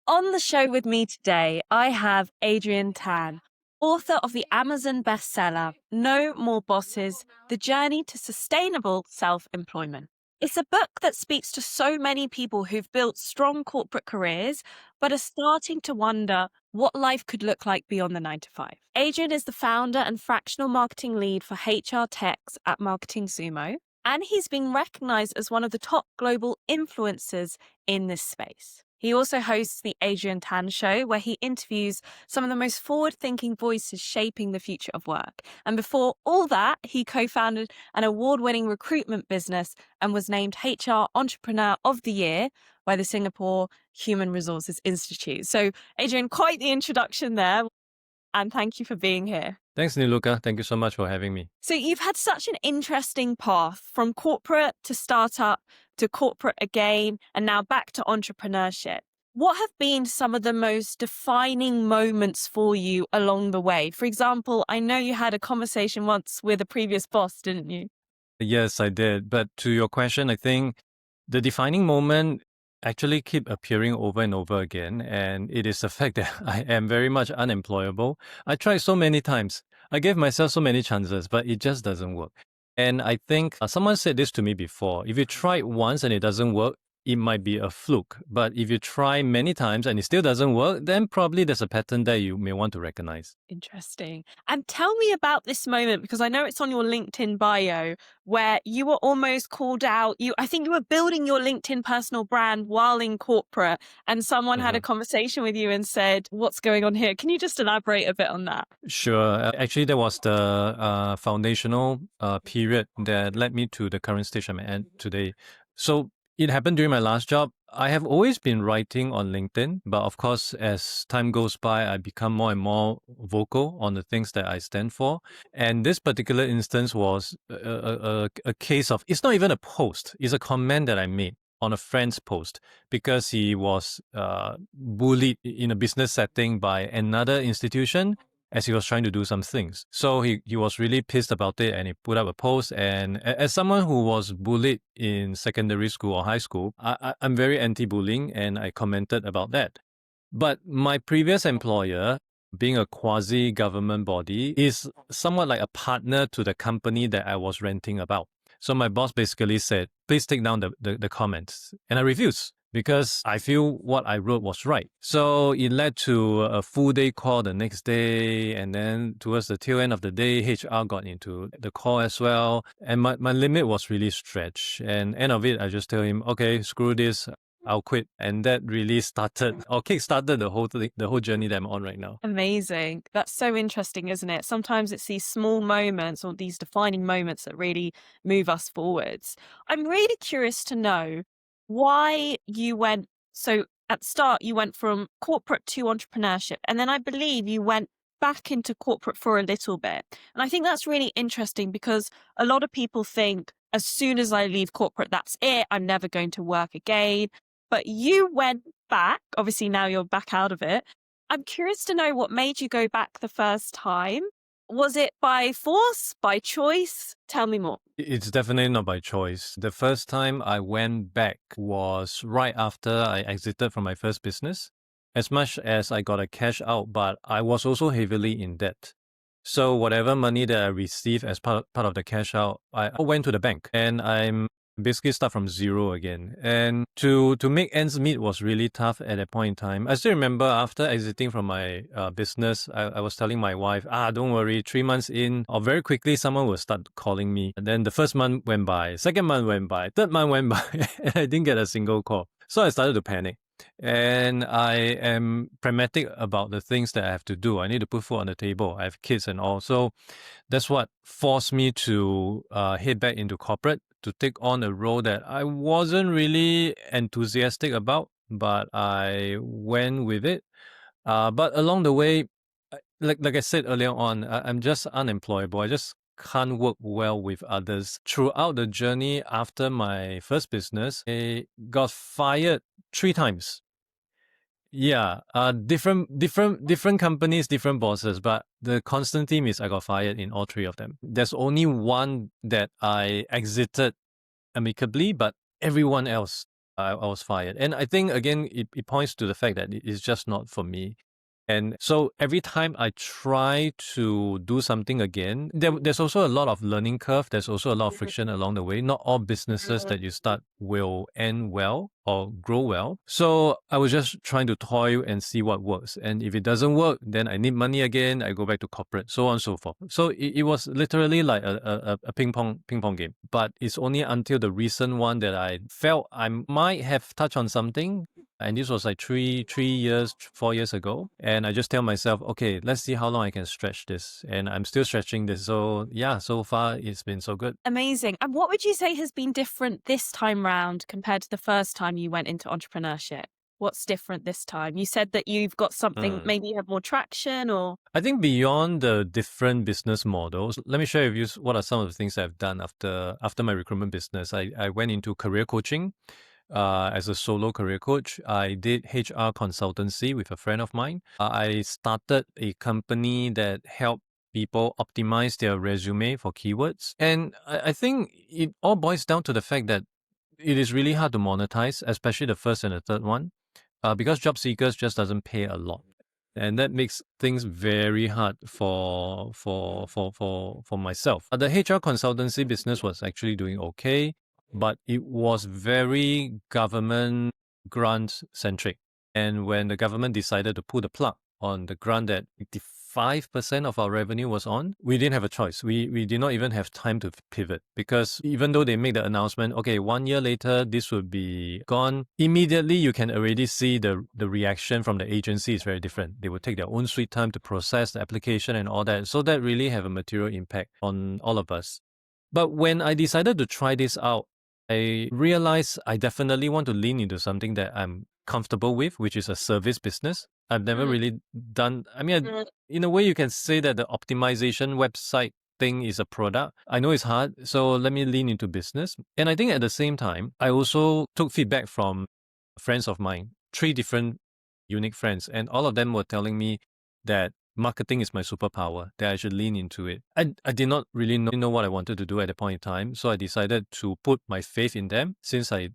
On the show with me today, I have Adrian Tan, author of the Amazon bestseller, No More Bosses, The Journey to Sustainable Self-Employment. It's a book that speaks to so many people who've built strong corporate careers, but are starting to wonder what life could look like beyond the 9 to 5. Adrian is the founder and fractional marketing lead for HR Techs at Marketing Sumo, and he's been recognized as one of the top global influencers in this space. He also hosts the Adrian Tan Show, where he interviews some of the most forward-thinking voices shaping the future of work. And before all that, he co-founded an award-winning recruitment business and was named HR Entrepreneur of the Year by the Singapore Human Resources Institute. So, Adrian, quite the introduction there. And thank you for being here. Thanks, Niluka. Thank you so much for having me. So you've had such an interesting path from corporate to startup to corporate again, and now back to entrepreneurship. What have been some of the most defining moments for you along the way? For example, I know you had a conversation once with a previous boss, didn't you? Yes, I did. But to your question, I think the defining moment actually keep appearing over and over again. And it is the fact that I am very much unemployable. I tried so many times. I gave myself so many chances, but it just doesn't work. And I think someone said this to me before. If you try it once and it doesn't work, it might be a fluke. But if you try many times and it still doesn't work, then probably there's a pattern that you may want to recognize. Interesting. And tell me about this moment, because I know it's on your LinkedIn bio where you were almost called out. I think you were building your LinkedIn personal brand while in corporate, and someone had a conversation with you and said, "What's going on here?" Can you just elaborate a bit on that? Sure. Actually, that was the foundational period that led me to the current stage I'm at today. So it happened during my last job. I have always been writing on LinkedIn, but of course, as time goes by, I become more and more vocal on the things that I stand for. And this particular instance was a case of, it's not even a post, it's a comment that I made on a friend's post because he was bullied in a business setting by another institution as he was trying to do some things. So he was really pissed about it and he put up a post. And as someone who was bullied in secondary school or high school, I'm very anti-bullying and I commented about that. But my previous employer, being a quasi-government body, is somewhat like a partner to the company that I was ranting about. So my boss basically said, please take down the comments. And I refused, because I feel what I wrote was right. So it led to a full day call the next day. And then towards the tail end of the day, HR got into the call as well. And my limit was really stretched. And end of it, I just tell him, okay, screw this, I'll quit. And that really kickstarted the whole journey that I'm on right now. Amazing. That's so interesting, isn't it? Sometimes it's these small moments or these defining moments that really move us forwards. I'm really curious to know why you went. So at the start, you went from corporate to entrepreneurship. And then I believe you went back into corporate for a little bit. And I think that's really interesting because a lot of people think as soon as I leave corporate, that's it. I'm never going to work again. But you went back. Obviously, now you're back out of it. I'm curious to know what made you go back the first time. Was it by force, by choice? Tell me more. It's definitely not by choice. The first time I went back was right after I exited from my first business. As much as I got a cash out, but I was also heavily in debt. So whatever money that I received as part of the cash out, I went to the bank and I'm basically start from zero again. And to make ends meet was really tough at that point in time. I still remember after exiting from my business, I was telling my wife, don't worry, 3 months in, or very quickly someone will start calling me. And then the first month went by, second month went by, third month went by, and I didn't get a single call. So I started to panic. And I am pragmatic about the things that I have to do. I need to put food on the table. I have kids and all. So that's what forced me to head back into corporate, to take on a role that I wasn't really enthusiastic about, but I went with it. But along the way, like I said earlier on, I'm just unemployable. I just can't work well with others. Throughout the journey after my first business, I got fired 3 times. Yeah, different companies, different bosses, but the constant theme is I got fired in all 3 of them. There's only one that I exited amicably, but everyone else I was fired. And I think, again, it points to the fact that it is just not for me. And so every time I try to do something again, there's also a lot of learning curve. There's also a lot of friction along the way. Not all businesses that you start will end well or grow well. So I was just trying to toy and see what works. And if it doesn't work, then I need money again. I go back to corporate, so on and so forth. So it was literally like a ping pong game. But it's only until the recent one that I felt I might have touched on something. And this was like 4 years ago. And I just tell myself, okay, let's see how long I can stretch this. And I'm still stretching this. So yeah, so far it's been so good. Amazing. And what would you say has been different this time round compared to the first time you went into entrepreneurship? What's different this time? You said that you've got something, maybe you have more traction or... I think beyond the different business models, let me share with you what are some of the things I've done after my recruitment business. I went into career coaching. As a solo career coach, I did HR consultancy with a friend of mine. I started a company that helped people optimize their resume for keywords. And I think it all boils down to the fact that it is really hard to monetize, especially the first and the third one, because job seekers just doesn't pay a lot. And that makes things very hard for myself. The HR consultancy business was actually doing okay, but it was very government grant centric. And when the government decided to pull the plug on the grant that 5% of our revenue was on, we didn't have a choice. We did not even have time to pivot, because even though they make the announcement, okay, 1 year later, this would be gone, immediately you can already see the reaction from the agency is very different. They would take their own sweet time to process the application and all that. So that really have a material impact on all of us. But when I decided to try this out, I realized I definitely want to lean into something that I'm comfortable with, which is a service business. I've never really done, in a way you can say that the optimization website thing is a product. I know it's hard, so let me lean into business. And I think at the same time, I also took feedback from friends of mine, 3 different unique friends, and all of them were telling me that marketing is my superpower, that I should lean into it. I did not really know what I wanted to do at that point in time, so I decided to put my faith in them since I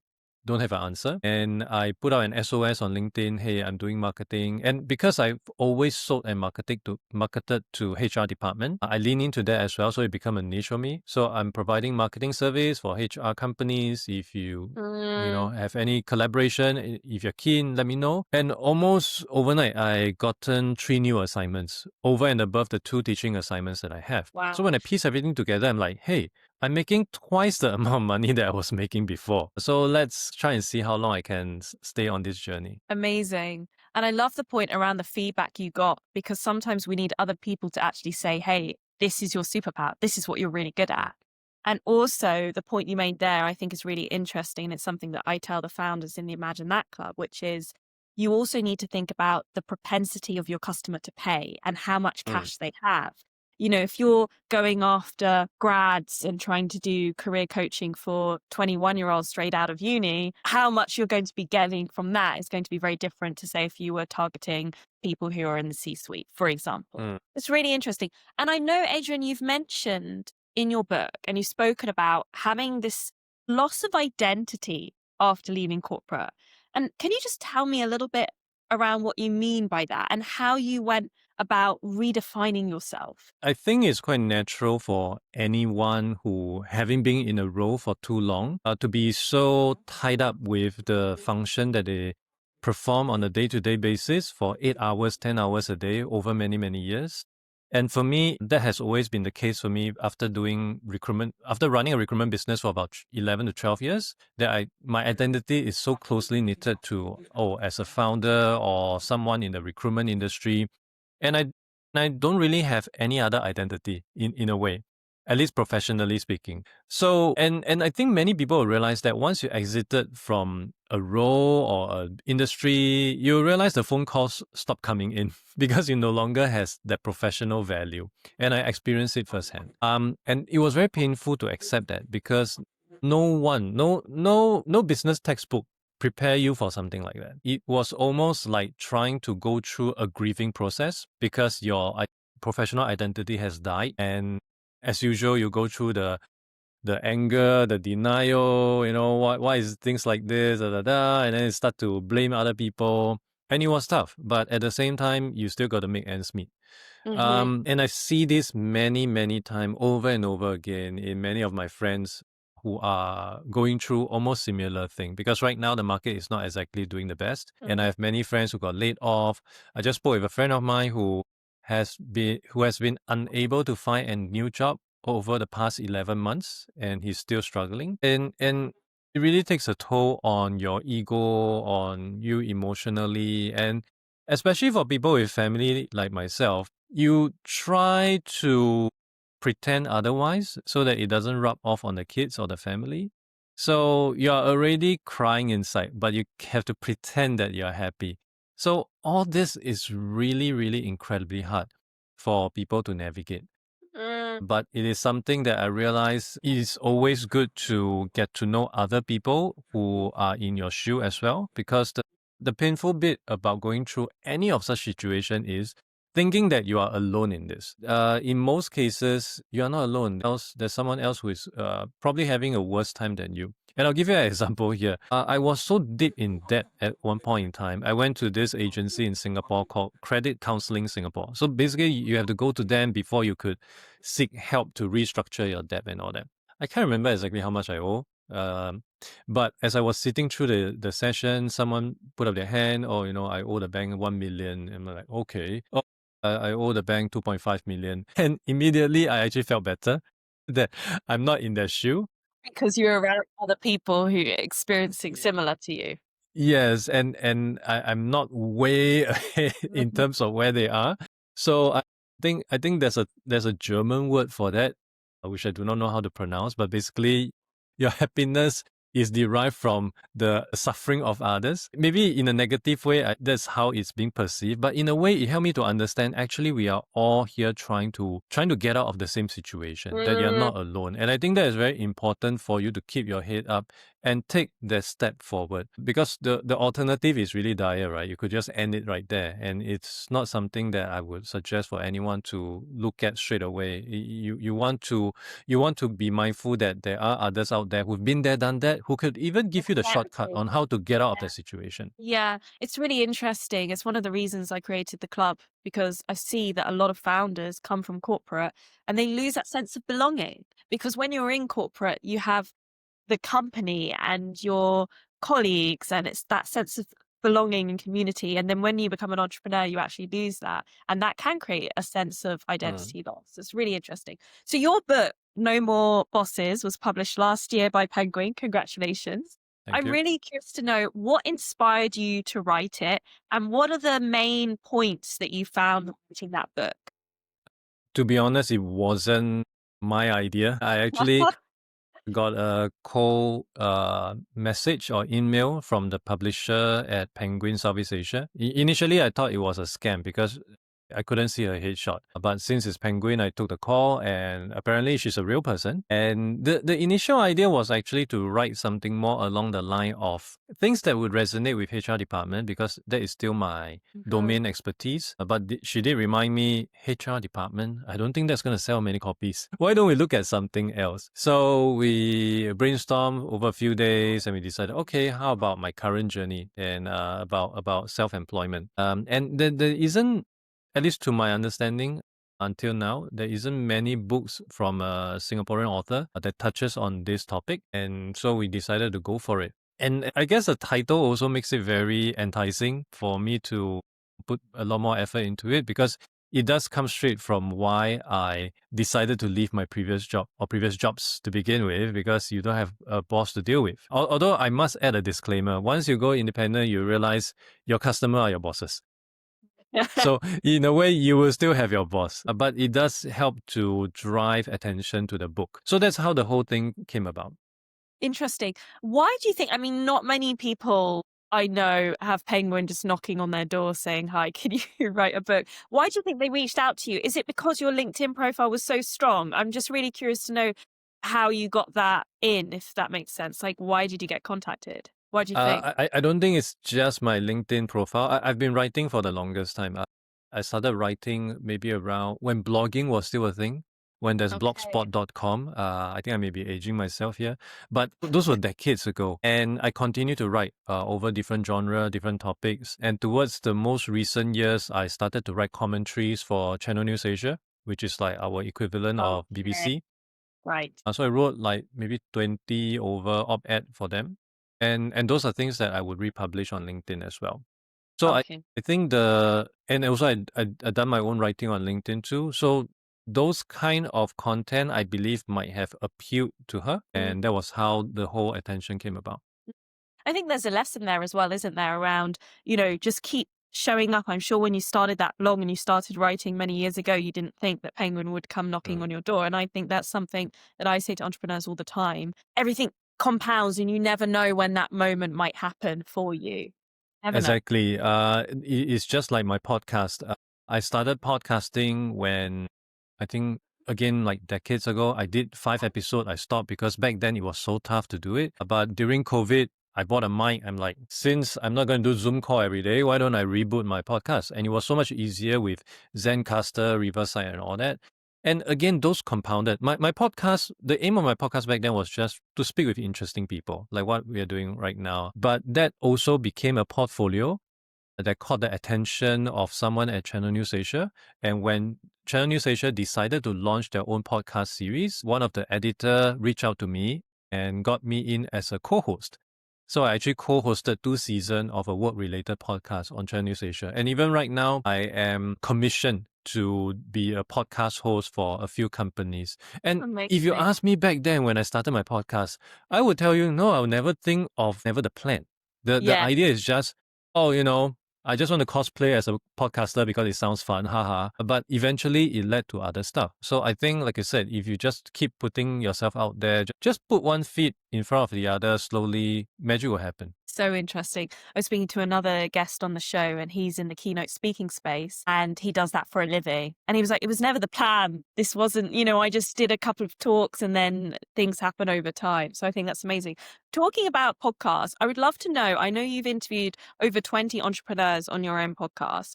don't have an answer. And I put out an SOS on LinkedIn, hey, I'm doing marketing. And because I've always sold and marketed to HR department, I lean into that as well, so it become a niche for me. So I'm providing marketing service for HR companies. If you have any collaboration, if you're keen, let me know. And almost overnight, I gotten 3 new assignments over and above the 2 teaching assignments that I have. Wow. So when I piece everything together, I'm like, hey, I'm making twice the amount of money that I was making before. So let's try and see how long I can stay on this journey. Amazing. And I love the point around the feedback you got, because sometimes we need other people to actually say, hey, this is your superpower. This is what you're really good at. And also the point you made there, I think is really interesting. And it's something that I tell the founders in the Imagine That Club, which is you also need to think about the propensity of your customer to pay and how much cash they have. If you're going after grads and trying to do career coaching for 21-year-olds straight out of uni, how much you're going to be getting from that is going to be very different to, say, if you were targeting people who are in the C-suite, for example. It's really interesting. And I know, Adrian, you've mentioned in your book and you've spoken about having this loss of identity after leaving corporate. And can you just tell me a little bit around what you mean by that and how you went about redefining yourself? I think it's quite natural for anyone who, having been in a role for too long, to be so tied up with the function that they perform on a day-to-day basis for 8 hours, 10 hours a day over many, many years. And for me, that has always been the case for me after doing recruitment, after running a recruitment business for about 11 to 12 years, that my identity is so closely knitted to, as a founder or someone in the recruitment industry. And I don't really have any other identity in a way, at least professionally speaking. So, and I think many people realize that once you exited from a role or an industry, you realize the phone calls stop coming in because you no longer has that professional value. And I experienced it firsthand. And it was very painful to accept that, because no business textbook prepare you for something like that. It was almost like trying to go through a grieving process because your professional identity has died. And as usual, you go through the the anger, the denial, why is things like this, and then you start to blame other people. And it was tough, but at the same time, you still got to make ends meet. And I see this many, many times over and over again in many of my friends who are going through almost similar thing, because right now the market is not exactly doing the best. And I have many friends who got laid off. I just spoke with a friend of mine who has been unable to find a new job over the past 11 months, and he's still struggling. And it really takes a toll on your ego, on you emotionally, and especially for people with family like myself, you try to pretend otherwise so that it doesn't rub off on the kids or the family. So you're already crying inside, but you have to pretend that you're happy. So all this is really, really incredibly hard for people to navigate. But it is something that I realize it is always good to get to know other people who are in your shoe as well, because the painful bit about going through any of such situation is thinking that you are alone in this. In most cases, you are not alone. There's someone else who is probably having a worse time than you. And I'll give you an example here. I was so deep in debt at one point in time. I went to this agency in Singapore called Credit Counseling Singapore. So basically, you have to go to them before you could seek help to restructure your debt and all that. I can't remember exactly how much I owe. But as I was sitting through the session, someone put up their hand, I owe the bank 1 million. And I'm like, okay. Oh, I owe the bank 2.5 million. And immediately I actually felt better that I'm not in their shoe. Because you're around other people who are experiencing similar to you. Yes, and I'm not way ahead in terms of where they are. So I think there's a German word for that, which I do not know how to pronounce, but basically your happiness is derived from the suffering of others. Maybe in a negative way, that's how it's being perceived. But in a way, it helped me to understand actually we are all here trying to get out of the same situation, that you're not alone. And I think that is very important for you to keep your head up and take that step forward, because the alternative is really dire, right? You could just end it right there, and it's not something that I would suggest for anyone to look at straight away. You want to be mindful that there are others out there who've been there, done that, who could even give you the shortcut Exactly. on how to get out of that situation. Yeah, it's really interesting. It's one of the reasons I created the club, because I see that a lot of founders come from corporate and they lose that sense of belonging. Because when you're in corporate, you have the company and your colleagues, and it's that sense of belonging and community. And then when you become an entrepreneur, you actually lose that. And that can create a sense of identity loss. It's really interesting. So your book, No More Bosses, was published last year by Penguin. Congratulations. Thank I'm you. really curious to know what inspired you to write it, and what are the main points that you found writing that book? To be honest, it wasn't my idea. I actually got a cold message or email from the publisher at Penguin Southeast Asia. Initially, I thought it was a scam because I couldn't see her headshot. But since it's Penguin, I took the call, and apparently she's a real person. And the initial idea was actually to write something more along the line of things that would resonate with HR department, because that is still my domain expertise. But she did remind me, HR department, I don't think that's going to sell many copies. Why don't we look at something else? So we brainstormed over a few days, and we decided, okay, how about my current journey and about self-employment? And there isn't, at least to my understanding, until now, there isn't many books from a Singaporean author that touches on this topic. And so we decided to go for it. And I guess the title also makes it very enticing for me to put a lot more effort into it, because it does come straight from why I decided to leave my previous job or previous jobs to begin with, because you don't have a boss to deal with. Although I must add a disclaimer, once you go independent, you realize your customer are your bosses. So in a way, you will still have your boss, but it does help to drive attention to the book. So that's how the whole thing came about. Interesting. Why do you think, I mean, not many people I know have Penguin just knocking on their door saying, hi, can you write a book? Why do you think they reached out to you? Is it because your LinkedIn profile was so strong? I'm just really curious to know how you got that in, if that makes sense. Like, why did you get contacted? Why do you think? I don't think it's just my LinkedIn profile. I've been writing for the longest time. I started writing maybe around when blogging was still a thing. when there's Okay. blogspot.com. I think I may be aging myself here, but those were decades ago. And I continue to write over different genre, different topics. And towards the most recent years, I started to write commentaries for Channel News Asia, which is like our equivalent of Okay. BBC. Right. So I wrote like maybe 20 over op-ed for them. And those are things that I would republish on LinkedIn as well. So Okay. I think and also I done my own writing on LinkedIn too. So those kind of content I believe might have appealed to her. And that was how the whole attention came about. I think there's a lesson there as well, isn't there, around, just keep showing up. I'm sure when you started that blog and you started writing many years ago, you didn't think that Penguin would come knocking on your door. And I think that's something that I say to entrepreneurs all the time. Everything compounds and you never know when that moment might happen for you. Never know. Exactly. It's just like my podcast. I started podcasting when I think again like decades ago. I did 5 episodes. I stopped because back then it was so tough to do it. But during COVID, I bought a mic. I'm like, since I'm not going to do Zoom call every day, why don't I reboot my podcast? And it was so much easier with Zencaster, Riverside, and all that. And again, those compounded. My podcast, the aim of my podcast back then was just to speak with interesting people, like what we are doing right now. But that also became a portfolio that caught the attention of someone at Channel News Asia. And when Channel News Asia decided to launch their own podcast series, one of the editor reached out to me and got me in as a co-host. So I actually co-hosted 2 seasons of a work-related podcast on Channel News Asia. And even right now, I am commissioned to be a podcast host for a few companies. And if you Amazing. ask me back then when I started my podcast, I would tell you, no, I would never think of never the plan. The Yeah. idea is just, I just want to cosplay as a podcaster because it sounds fun, haha. But eventually it led to other stuff. So I think, like I said, if you just keep putting yourself out there, just put one feet in front of the other, slowly, magic will happen. So interesting. I was speaking to another guest on the show and he's in the keynote speaking space and he does that for a living. And he was like, it was never the plan. This wasn't, I just did a couple of talks and then things happen over time. So I think that's amazing. Talking about podcasts, I would love to know, I know you've interviewed over 20 entrepreneurs on your own podcast.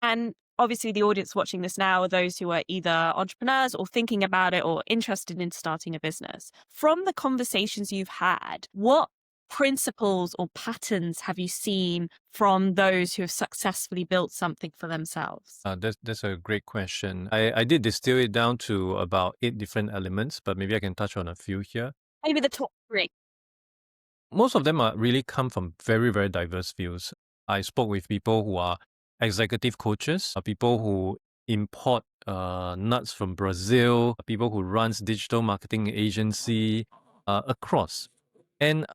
And obviously the audience watching this now are those who are either entrepreneurs or thinking about it or interested in starting a business. From the conversations you've had, what principles or patterns have you seen from those who have successfully built something for themselves? That's a great question. I did distill it down to about 8 different elements, but maybe I can touch on a few here. Maybe the top 3. Most of them are really come from very, very diverse fields. I spoke with people who are executive coaches, people who import nuts from Brazil, people who runs digital marketing agency across. And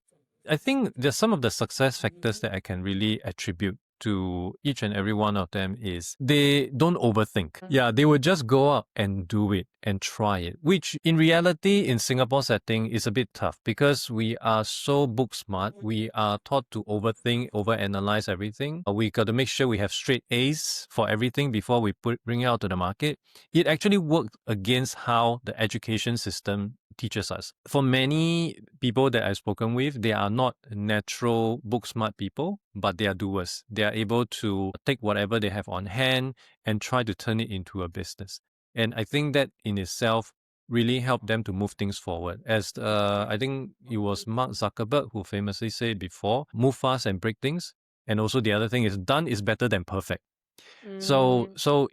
I think there's some of the success factors that I can really attribute to each and every one of them is they don't overthink. Yeah, they will just go out and do it and try it, which in reality in Singapore setting is a bit tough because we are so book smart. We are taught to overthink, overanalyze everything. We got to make sure we have straight A's for everything before we bring it out to the market. It actually worked against how the education system teaches us. For many people that I've spoken with, they are not natural book smart people, but they are doers. They are able to take whatever they have on hand and try to turn it into a business. And I think that in itself really helped them to move things forward. As I think it was Mark Zuckerberg who famously said before, move fast and break things. And also the other thing is done is better than perfect. So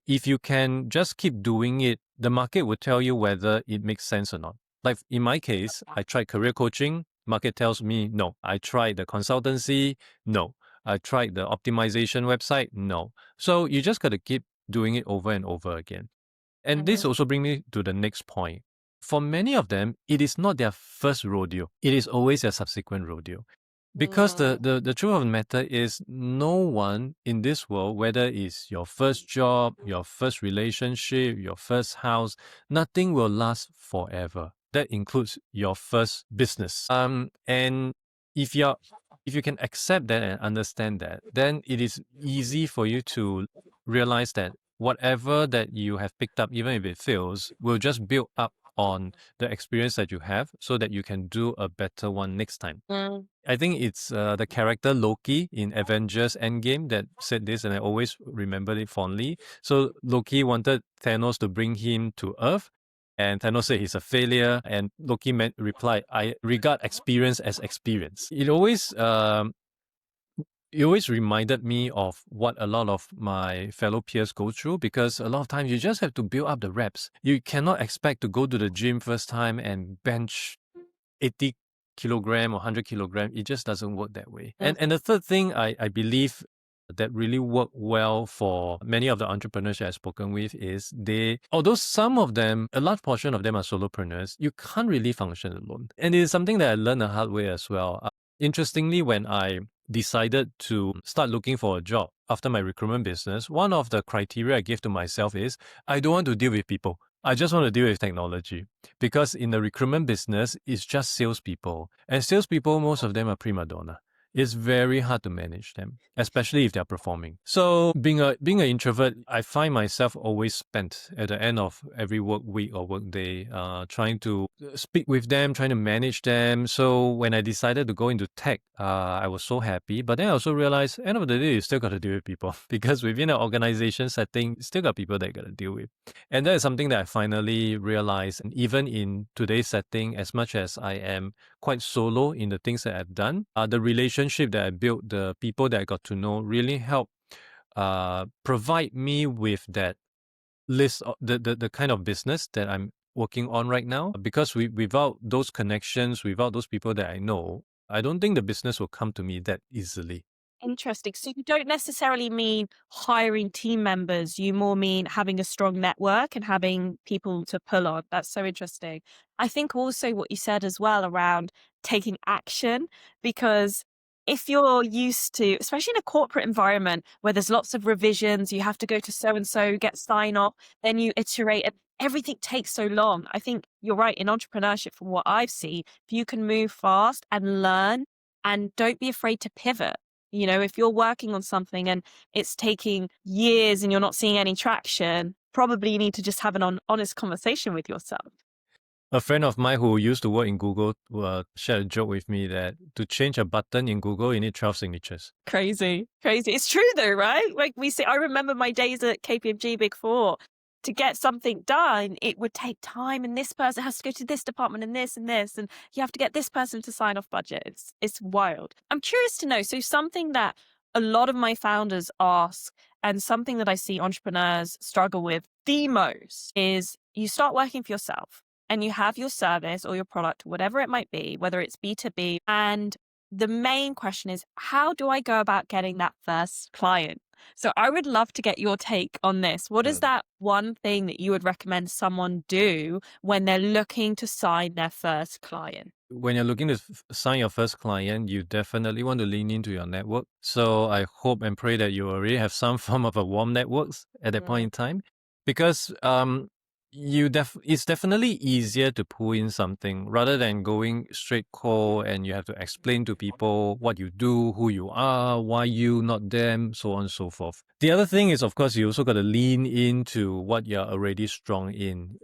if you can just keep doing it, the market will tell you whether it makes sense or not. Like in my case, I tried career coaching. Market tells me no. I tried the consultancy. No. I tried the optimization website. No. So you just got to keep doing it over and over again. And this also brings me to the next point. For many of them, it is not their first rodeo. It is always their subsequent rodeo. Because the truth of the matter is no one in this world, whether it's your first job, your first relationship, your first house, nothing will last forever. That includes your first business. And if you can accept that and understand that, then it is easy for you to realize that whatever that you have picked up, even if it fails, will just build up on the experience that you have so that you can do a better one next time. I think it's the character Loki in Avengers Endgame that said this, and I always remember it fondly. So Loki wanted Thanos to bring him to Earth, And Thanos said he's a failure. And Loki replied, I regard experience as experience. It always reminded me of what a lot of my fellow peers go through, because a lot of times you just have to build up the reps. You cannot expect to go to the gym first time and bench 80 kilogram or 100 kilogram. It just doesn't work that way. And the third thing I believe that really work well for many of the entrepreneurs I've spoken with is although some of them, a large portion of them are solopreneurs, you can't really function alone. And it is something that I learned the hard way as well. Interestingly, when I decided to start looking for a job after my recruitment business, one of the criteria I gave to myself is I don't want to deal with people. I just want to deal with technology, because in the recruitment business, it's just salespeople, and salespeople, most of them are prima donna. It's very hard to manage them, especially if they're performing. So being an introvert, I find myself always spent at the end of every work week or work day, trying to speak with them, trying to manage them. So when I decided to go into tech, I was so happy. But then I also realized, end of the day, you still got to deal with people because within an organization setting, you still got people that you got to deal with. And that is something that I finally realized. And even in today's setting, as much as I am quite solo in the things that I've done, the relationship that I built, the people that I got to know really helped provide me with that list of the kind of business that I'm working on right now. Because without those connections, without those people that I know, I don't think the business will come to me that easily. Interesting. So you don't necessarily mean hiring team members. You more mean having a strong network and having people to pull on. That's so interesting. I think also what you said as well around taking action, because if you're used to, especially in a corporate environment where there's lots of revisions, you have to go to so and so, get sign off, then you iterate, and everything takes so long. I think you're right. In entrepreneurship, from what I've seen, if you can move fast and learn and don't be afraid to pivot. If you're working on something and it's taking years and you're not seeing any traction, probably you need to just have an honest conversation with yourself. A friend of mine who used to work in Google shared a joke with me that to change a button in Google, you need 12 signatures. Crazy, crazy. It's true though, right? Like we say, I remember my days at KPMG Big Four. To get something done, it would take time, and this person has to go to this department and this, and you have to get this person to sign off budget. It's wild. I'm curious to know. So something that a lot of my founders ask, and something that I see entrepreneurs struggle with the most, is you start working for yourself and you have your service or your product, whatever it might be, whether it's B2B, and the main question is, how do I go about getting that first client? So I would love to get your take on this. What is that one thing that you would recommend someone do when they're looking to sign their first client? When you're looking to sign your first client, you definitely want to lean into your network. So I hope and pray that you already have some form of a warm networks at that point in time, because it's definitely easier to pull in something rather than going straight cold and you have to explain to people what you do, who you are, why you, not them, so on and so forth. The other thing is, of course, you also got to lean into what you're already strong in.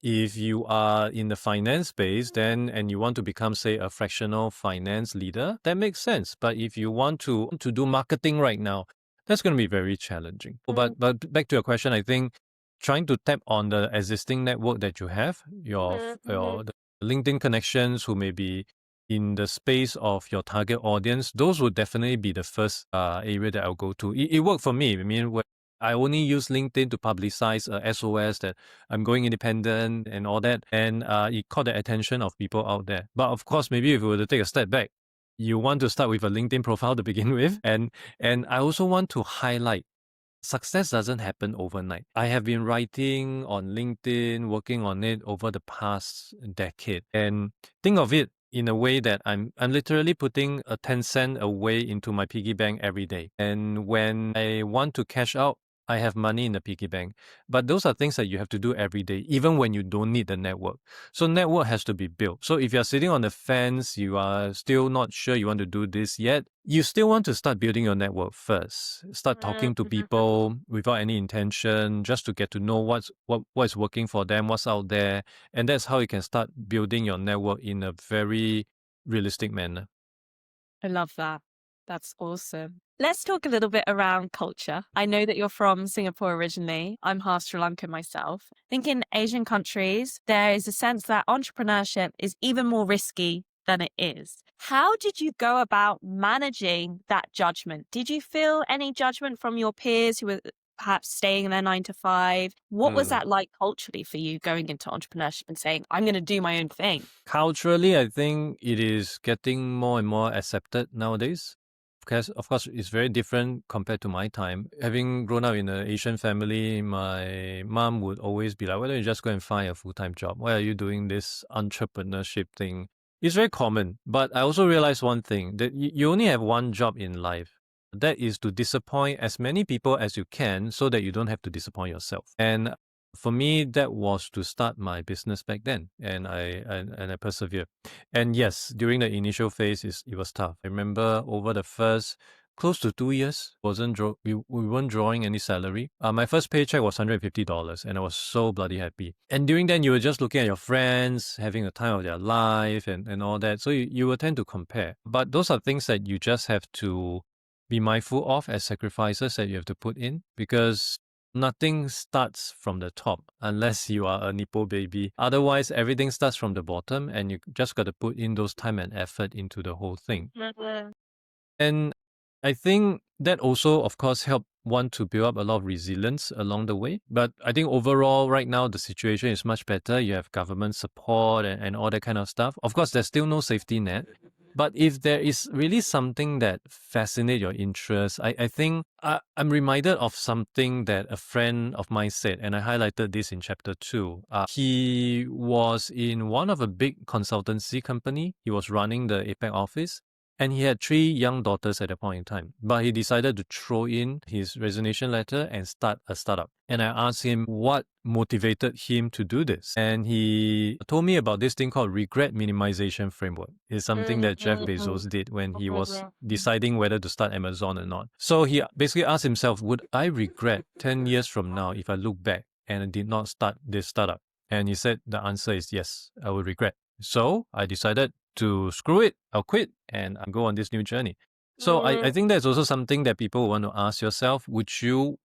If you are in the finance space, and you want to become, say, a fractional finance leader, that makes sense. But if you want to do marketing right now, that's going to be very challenging. But back to your question, I think trying to tap on the existing network that you have, the LinkedIn connections who may be in the space of your target audience, those would definitely be the first area that I'll go to. It worked for me. I mean, I only use LinkedIn to publicize SOS that I'm going independent and all that, and it caught the attention of people out there. But of course, maybe if we were to take a step back, you want to start with a LinkedIn profile to begin with, and I also want to highlight success doesn't happen overnight. I have been writing on LinkedIn, working on it over the past decade. And think of it in a way that I'm literally putting a 10 cent away into my piggy bank every day. And when I want to cash out, I have money in the piggy bank. But those are things that you have to do every day, even when you don't need the network. So network has to be built. So if you're sitting on the fence, you are still not sure you want to do this yet, you still want to start building your network first. Start talking to people without any intention, just to get to know what's working for them, what's out there. And that's how you can start building your network in a very realistic manner. I love that. That's awesome. Let's talk a little bit around culture. I know that you're from Singapore originally. I'm half Sri Lankan myself. I think in Asian countries, there is a sense that entrepreneurship is even more risky than it is. How did you go about managing that judgment? Did you feel any judgment from your peers who were perhaps staying in their 9 to 5? What was Mm. that like culturally for you going into entrepreneurship and saying, I'm going to do my own thing? Culturally, I think it is getting more and more accepted nowadays. Because, of course, it's very different compared to my time. Having grown up in an Asian family, my mom would always be like, why don't you just go and find a full-time job? Why are you doing this entrepreneurship thing? It's very common. But I also realized one thing, that you only have one job in life. That is to disappoint as many people as you can so that you don't have to disappoint yourself. And for me, that was to start my business back then, and I persevered. And yes, during the initial phase, it was tough. I remember over the first close to 2 years, we weren't drawing any salary. My first paycheck was $150, and I was so bloody happy. And during then, you were just looking at your friends, having a time of their life, and all that. So you will tend to compare. But those are things that you just have to be mindful of as sacrifices that you have to put in, because nothing starts from the top unless you are a Nippo baby. Otherwise, everything starts from the bottom, and you just got to put in those time and effort into the whole thing. Mhm. And I think that also, of course, helped one to build up a lot of resilience along the way. But I think overall, right now, the situation is much better. You have government support and all that kind of stuff. Of course, there's still no safety net. But if there is really something that fascinates your interest, I think I'm reminded of something that a friend of mine said, and I highlighted this in chapter 2. He was in one of a big consultancy company. He was running the APAC office. And he had 3 young daughters at that point in time. But he decided to throw in his resignation letter and start a startup. And I asked him what motivated him to do this. And he told me about this thing called regret minimization framework. It's something that Jeff Bezos did when he was deciding whether to start Amazon or not. So he basically asked himself, would I regret 10 years from now if I look back and I did not start this startup? And he said the answer is yes, I would regret. So I decided to screw it, I'll quit and I'll go on this new journey. So I think that's also something that people want to ask yourself. Would you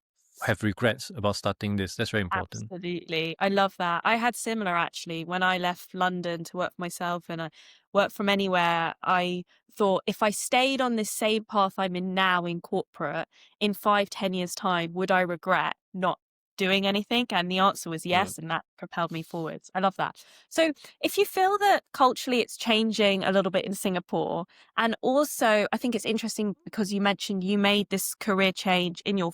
have regrets about starting this? That's very important. Absolutely. I love that. I had similar actually when I left London to work for myself and I worked from anywhere. I thought if I stayed on this same path I'm in now in corporate in 5, 10 years' time, would I regret not doing anything? And the answer was Mm. yes. And that propelled me forwards. I love that. So if you feel that culturally it's changing a little bit in Singapore, and also I think it's interesting because you mentioned you made this career change in your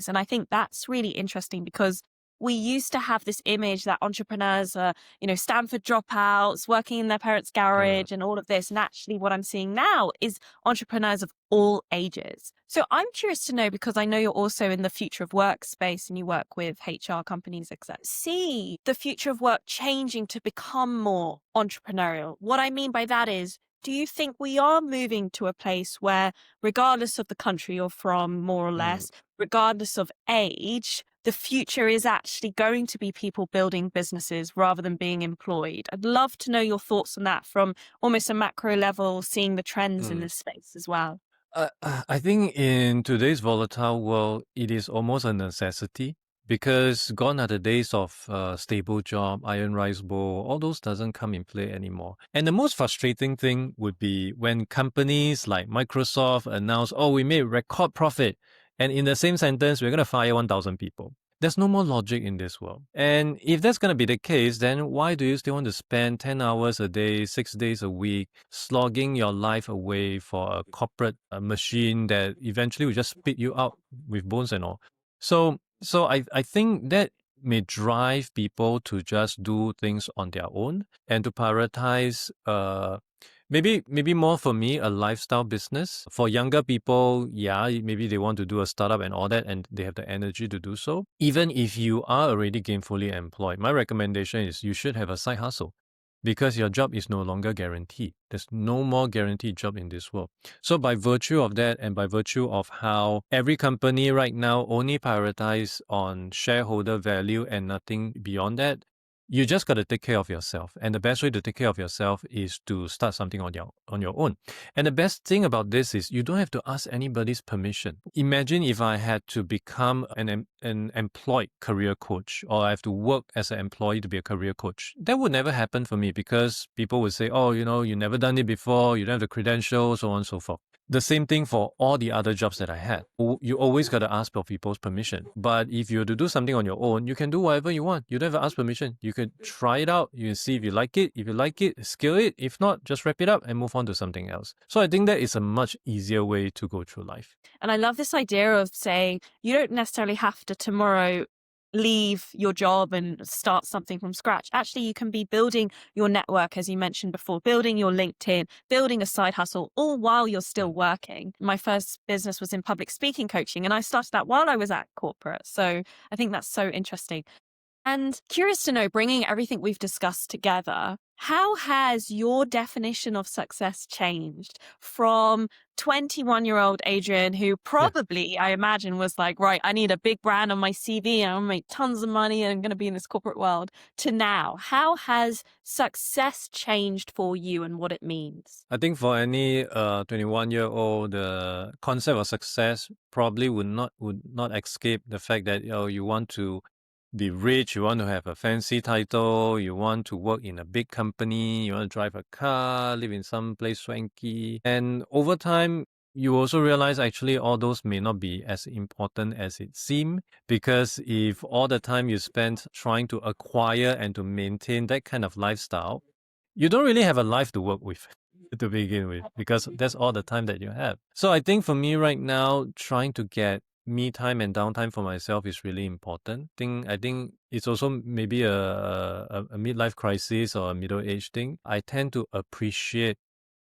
and I think that's really interesting because we used to have this image that entrepreneurs are, Stanford dropouts, working in their parents' Mm. garage and all of this. And actually what I'm seeing now is entrepreneurs of all ages. So I'm curious to know, because I know you're also in the future of work space and you work with HR companies, etc. See the future of work changing to become more entrepreneurial. What I mean by that is, do you think we are moving to a place where, regardless of the country you're from, more or Mm. less, regardless of age, the future is actually going to be people building businesses rather than being employed? I'd love to know your thoughts on that from almost a macro level, seeing the trends in Mm. this space as well. I think in today's volatile world, it is almost a necessity, because gone are the days of stable job, iron rice bowl, all those doesn't come in play anymore. And the most frustrating thing would be when companies like Microsoft announce, oh, we made record profit. And in the same sentence, we're going to fire 1,000 people. There's no more logic in this world. And if that's going to be the case, then why do you still want to spend 10 hours a day, 6 days a week, slogging your life away for a corporate machine that eventually will just spit you out with bones and all? So I think that may drive people to just do things on their own and to prioritize maybe more for me, a lifestyle business. For younger people, yeah, maybe they want to do a startup and all that, and they have the energy to do so. Even if you are already gainfully employed, my recommendation is you should have a side hustle, because your job is no longer guaranteed. There's no more guaranteed job in this world. So by virtue of that, and by virtue of how every company right now only prioritize on shareholder value and nothing beyond that, You just got to take care of yourself. And the best way to take care of yourself is to start something on your own. And the best thing about this is you don't have to ask anybody's permission. Imagine if I had to become an employed career coach, or I have to work as an employee to be a career coach. That would never happen for me because people would say, oh, you never done it before, you don't have the credentials, so on and so forth. The same thing for all the other jobs that I had. You always got to ask for people's permission. But if you were to do something on your own, you can do whatever you want. You don't have to ask permission. You could try it out. You can see if you like it. If you like it, scale it. If not, just wrap it up and move on to something else. So I think that is a much easier way to go through life. And I love this idea of saying you don't necessarily have to tomorrow leave your job and start something from scratch. Actually, you can be building your network, as you mentioned before, building your LinkedIn, building a side hustle, all while you're still working. My first business was in public speaking coaching, and I started that while I was at corporate. So I think that's so interesting. And curious to know, bringing everything we've discussed together, how has your definition of success changed from 21-year-old Adrian, who probably, I imagine, was like, right, I need a big brand on my CV and I'm going to make tons of money and I'm going to be in this corporate world, to now? How has success changed for you and what it means? I think for any 21-year-old, the concept of success probably would not escape the fact that you want to be rich, you want to have a fancy title, you want to work in a big company, you want to drive a car, live in some place swanky. And over time, you also realize actually all those may not be as important as it seems, because if all the time you spend trying to acquire and to maintain that kind of lifestyle, you don't really have a life to work with to begin with, because that's all the time that you have. So I think for me right now, trying to get me time and downtime for myself is really important. I think it's also maybe a midlife crisis or a middle age thing. I tend to appreciate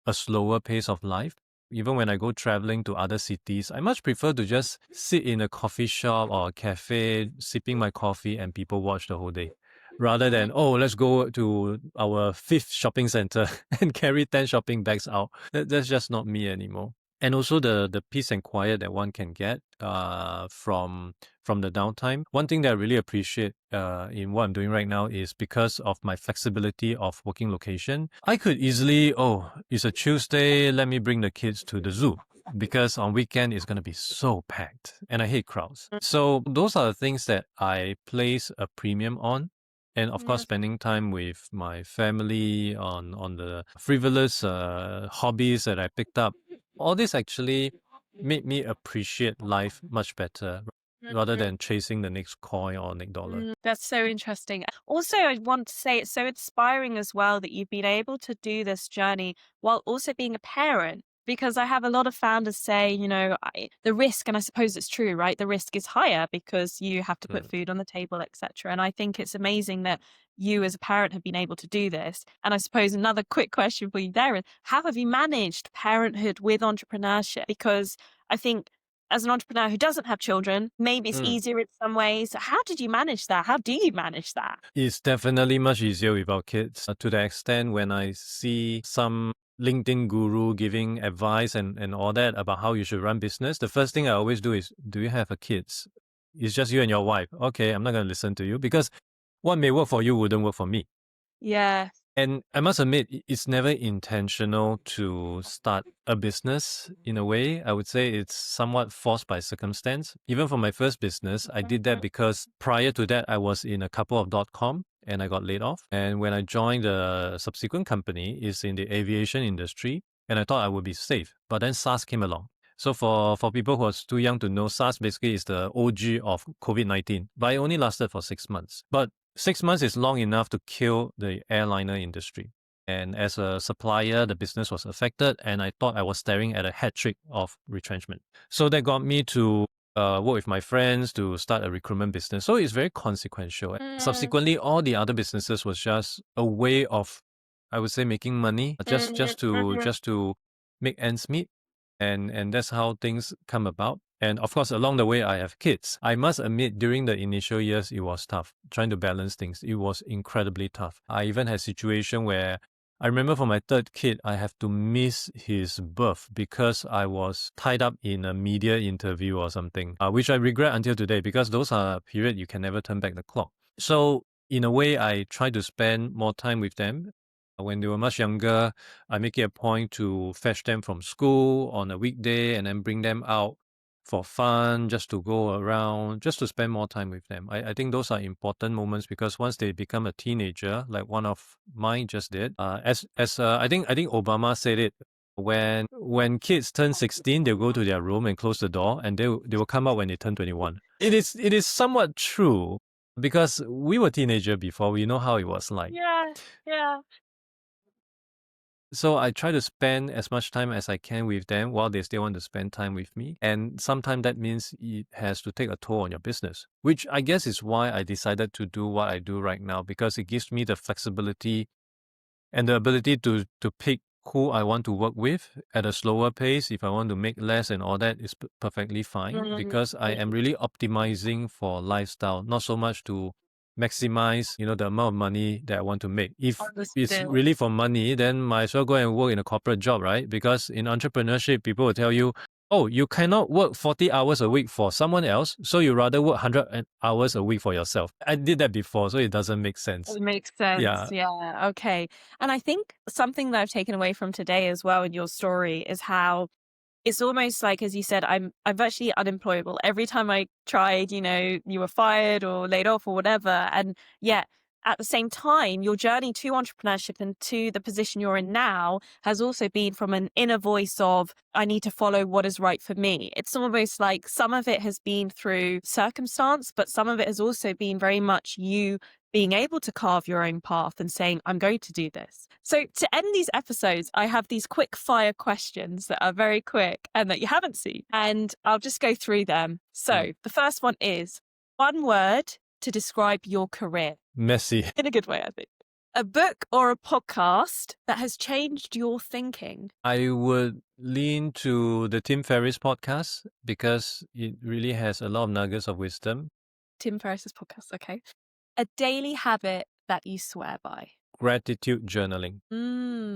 a slower pace of life. Even when I go traveling to other cities, I much prefer to just sit in a coffee shop or a cafe, sipping my coffee and people watch the whole day, rather than, let's go to our 5th shopping center and carry 10 shopping bags out. That's just not me anymore. And also the peace and quiet that one can get from the downtime. One thing that I really appreciate in what I'm doing right now is because of my flexibility of working location. I could easily, it's a Tuesday, let me bring the kids to the zoo, because on weekend it's going to be so packed and I hate crowds. So those are the things that I place a premium on. And of course, spending time with my family on the frivolous hobbies that I picked up. All this actually made me appreciate life much better, rather than chasing the next coin or next dollar. That's so interesting. Also, I want to say it's so inspiring as well that you've been able to do this journey while also being a parent. Because I have a lot of founders say, the risk, and I suppose it's true, right? The risk is higher because you have to put food on the table, etc. And I think it's amazing that you as a parent have been able to do this. And I suppose another quick question for you there is, how have you managed parenthood with entrepreneurship? Because I think as an entrepreneur who doesn't have children, maybe it's easier in some ways. How did you manage that? How do you manage that? It's definitely much easier without kids, to the extent when I see some LinkedIn guru giving advice and all that about how you should run business. The first thing I always do is, do you have a kids? It's just you and your wife. Okay, I'm not going to listen to you, because what may work for you wouldn't work for me. Yeah. And I must admit, it's never intentional to start a business in a way. I would say it's somewhat forced by circumstance. Even for my first business, I did that because prior to that, I was in a couple of .com and I got laid off. And when I joined the subsequent company, it's in the aviation industry, and I thought I would be safe. But then SARS came along. So for people who are too young to know, SARS basically is the OG of COVID-19, but it only lasted for 6 months. But 6 months is long enough to kill the airliner industry. And as a supplier, the business was affected, and I thought I was staring at a hat trick of retrenchment. So that got me to work with my friends to start a recruitment business. So it's very consequential. Subsequently, all the other businesses was just a way of, I would say, making money, just to make ends meet. And that's how things come about. And of course, along the way, I have kids. I must admit, during the initial years, it was tough. Trying to balance things, it was incredibly tough. I even had a situation where I remember for my 3rd kid, I have to miss his birth because I was tied up in a media interview or something, which I regret until today, because those are a period you can never turn back the clock. So in a way, I try to spend more time with them. When they were much younger, I make it a point to fetch them from school on a weekday and then bring them out for fun, just to go around, just to spend more time with them. I think those are important moments because once they become a teenager, like one of mine just did, I think Obama said it. When kids turn 16, they'll go to their room and close the door, and they will come out when they turn 21. It is somewhat true because we were teenager before. We know how it was like. Yeah, yeah. So I try to spend as much time as I can with them while they still want to spend time with me. And sometimes that means it has to take a toll on your business, which I guess is why I decided to do what I do right now, because it gives me the flexibility and the ability to pick who I want to work with at a slower pace. If I want to make less and all that is perfectly fine, Mm, because I am really optimizing for lifestyle, not so much to maximize, the amount of money that I want to make. If it's understood. really for money, then might as well go and work in a corporate job, right? Because in entrepreneurship, people will tell you, oh, you cannot work 40 hours a week for someone else, so you rather work 100 hours a week for yourself. I did that before, so it doesn't make sense. It makes sense. Yeah. Yeah. Okay. And I think something that I've taken away from today as well in your story is how it's almost like, as you said, I'm virtually unemployable. Every time I tried, you were fired or laid off or whatever. And yet at the same time, your journey to entrepreneurship and to the position you're in now has also been from an inner voice of, I need to follow what is right for me. It's almost like some of it has been through circumstance, but some of it has also been very much you being able to carve your own path and saying, I'm going to do this. So to end these episodes, I have these quick fire questions that are very quick and that you haven't seen. And I'll just go through them. So the first one is one word to describe your career Messy. in a good way, I think. A book or a podcast that has changed your thinking. I would lean to the Tim Ferriss podcast because it really has a lot of nuggets of wisdom. Tim Ferriss's podcast. Okay. A daily habit that you swear by. Gratitude journaling.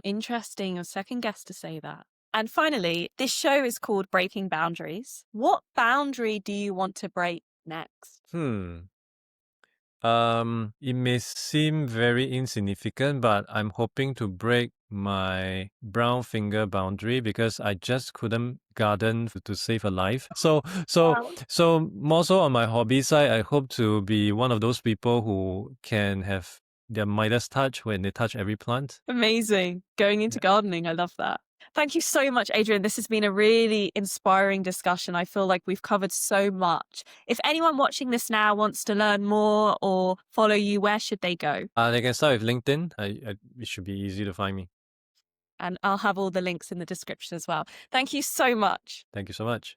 Interesting. A second guest to say that. And finally, this show is called Breaking Boundaries. What boundary do you want to break next? It may seem very insignificant, but I'm hoping to break my brown finger boundary because I just couldn't garden to save a life. Wow. So more so on my hobby side, I hope to be one of those people who can have their Midas touch when they touch every plant. Amazing. Going into gardening. I love that. Thank you so much, Adrian. This has been a really inspiring discussion. I feel like we've covered so much. If anyone watching this now wants to learn more or follow you, where should they go? They can start with LinkedIn. It should be easy to find me. And I'll have all the links in the description as well. Thank you so much. Thank you so much.